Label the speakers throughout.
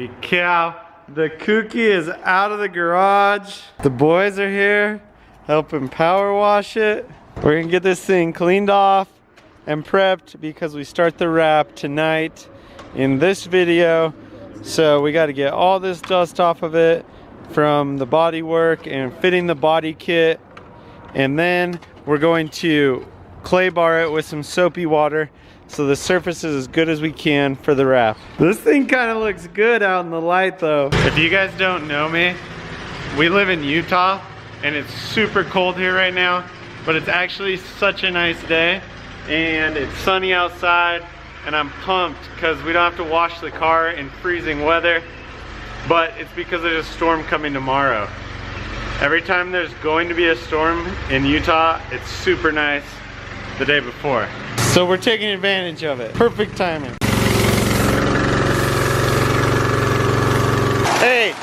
Speaker 1: Holy cow. The Kooky is out of the garage. The boys are here helping power wash it. We're gonna get this thing cleaned off and prepped because we start the wrap tonight in this video. So we got to get all this dust off of it from the body work and fitting the body kit. And then we're going to clay bar it with some soapy water so the surface is as good as we can for the wrap. This thing kind of looks good out in the light though. If you guys don't know me, we live in Utah and it's super cold here right now, but it's actually such a nice day and it's sunny outside and I'm pumped because we don't have to wash the car in freezing weather, but it's because there's a storm coming tomorrow. Every time there's going to be a storm in Utah, it's super nice the day before. So we're taking advantage of it. Perfect timing. Hey,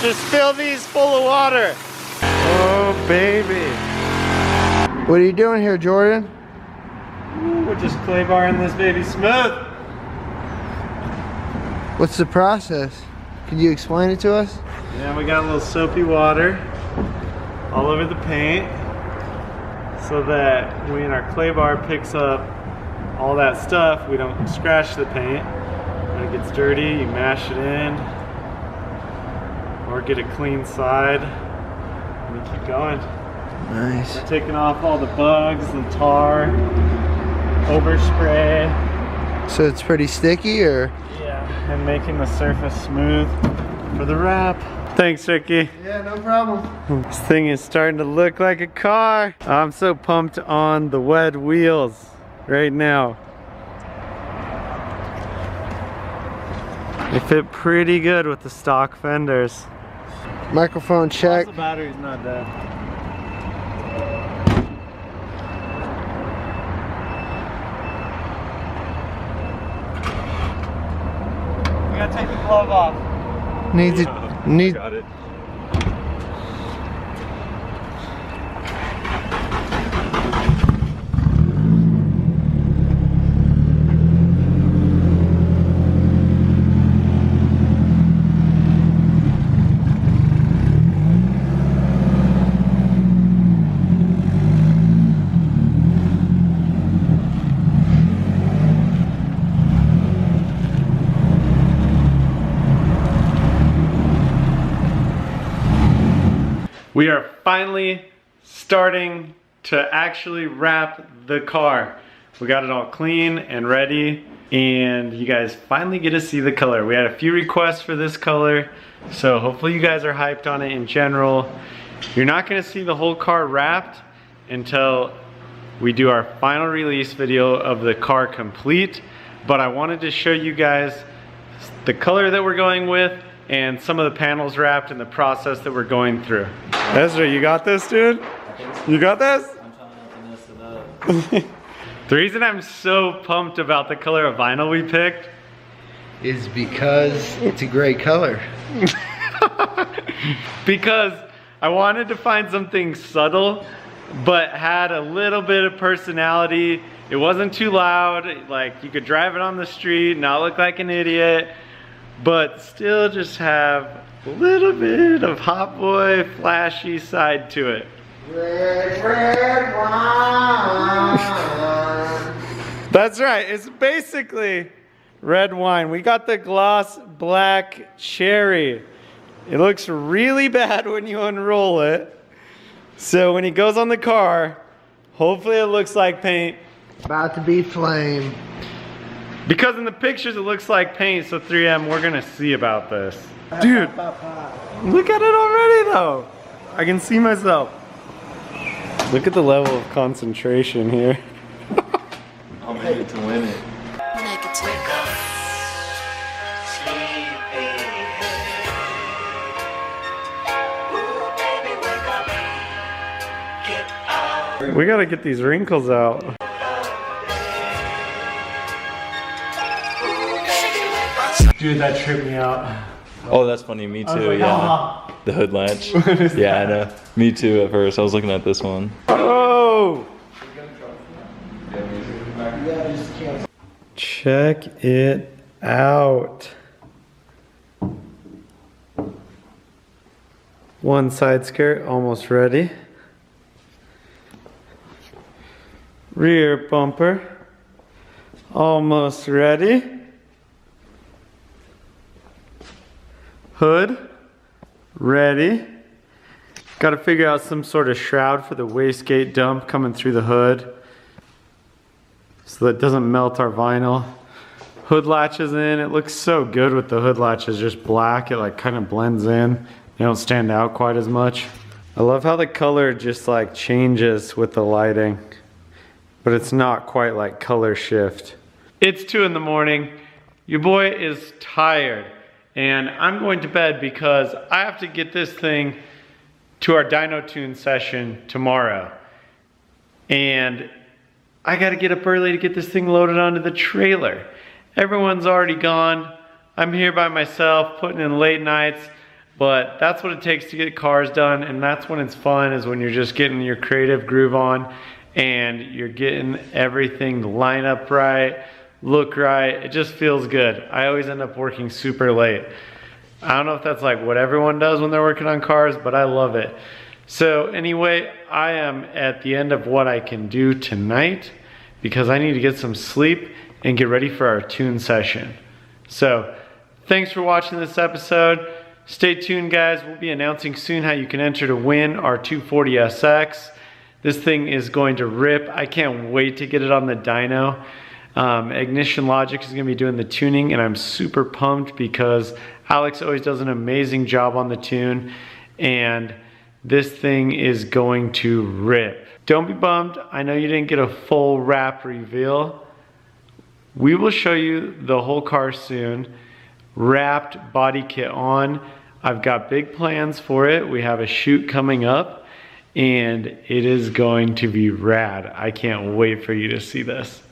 Speaker 1: just fill these full of water. Oh, baby.
Speaker 2: What are you doing here, Jordan?
Speaker 1: We're just clay barring this baby smooth.
Speaker 2: What's the process? Can you explain it to us?
Speaker 1: Yeah, we got a little soapy water all over the paint so that when our clay bar picks up all that stuff, we don't scratch the paint. When it gets dirty, you mash it in or get a clean side and you keep going.
Speaker 2: Nice.
Speaker 1: We're taking off all the bugs, the tar, overspray.
Speaker 2: So it's pretty sticky, or?
Speaker 1: Yeah, and making the surface smooth for the wrap. Thanks, Ricky.
Speaker 2: Yeah, no problem.
Speaker 1: This thing is starting to look like a car. I'm so pumped on the wet wheels right now. They fit pretty good with the stock fenders.
Speaker 2: Microphone check.
Speaker 1: The battery's not dead. We gotta take the glove off.
Speaker 2: Got it. We are finally starting to actually wrap the car. We got it all clean and ready, and you guys finally get to see the color. We had a few requests for this color, so hopefully you guys are hyped on it in general. You're not gonna see the whole car wrapped until we do our final release video of the car complete, but I wanted to show you guys the color that we're going with and some of the panels wrapped and the process that we're going through. Ezra, you got this, dude? You got this?
Speaker 3: I'm trying not to mess it up.
Speaker 1: The reason I'm so pumped about the color of vinyl we picked
Speaker 2: Is because it's a great color.
Speaker 1: because I wanted to find something subtle but had a little bit of personality. It wasn't too loud, like you could drive it on the street, not look like an idiot, but still just have a little bit of hot boy flashy side to it.
Speaker 2: Red wine.
Speaker 1: That's right, it's basically red wine. We got the gloss black cherry. It looks really bad when you unroll it. So when it goes on the car, hopefully it looks like paint.
Speaker 2: About to be flame.
Speaker 1: Because in the pictures it looks like paint, so 3M, we're gonna see about this. Dude, look at it already though. I can see myself. Look at the level of concentration here.
Speaker 3: I'm in it to win it.
Speaker 1: We gotta get these wrinkles out. Dude, that tripped me out.
Speaker 3: Oh, that's funny. Me too.
Speaker 1: Like,
Speaker 3: yeah.
Speaker 1: ah.
Speaker 3: The hood latch. Yeah, I know. Me too. At first, I was looking at this one.
Speaker 1: Oh! Check it out. One side skirt almost ready. Rear bumper almost ready. Hood ready. Got to figure out some sort of shroud for the wastegate dump coming through the hood so that it doesn't melt our vinyl. Hood latches in. It looks so good with the hood latches just black. It like kind of blends in. They don't stand out quite as much. I love how the color just like changes with the lighting, but it's not quite like color shift. It's 2 in the morning. Your boy is tired and I'm going to bed because I have to get this thing to our dyno tune session tomorrow. And I gotta get up early to get this thing loaded onto the trailer. Everyone's already gone. I'm here by myself, putting in late nights, but that's what it takes to get cars done, and that's when it's fun, is when you're just getting your creative groove on and you're getting everything line up right, look right. It just feels good. I always end up working super late. I don't know if that's like what everyone does when they're working on cars, but I love it. So anyway, I am at the end of what I can do tonight because I need to get some sleep and get ready for our tune session. So thanks for watching this episode. Stay tuned, guys. We'll be announcing soon how you can enter to win our 240SX. This thing is going to rip. I can't wait to get it on the dyno. Ignition Logic is going to be doing the tuning, and I'm super pumped because Alex always does an amazing job on the tune, and this thing is going to rip. Don't be bummed. I know you didn't get a full wrap reveal. We will show you the whole car soon. Wrapped body kit on. I've got big plans for it. We have a shoot coming up, and it is going to be rad. I can't wait for you to see this.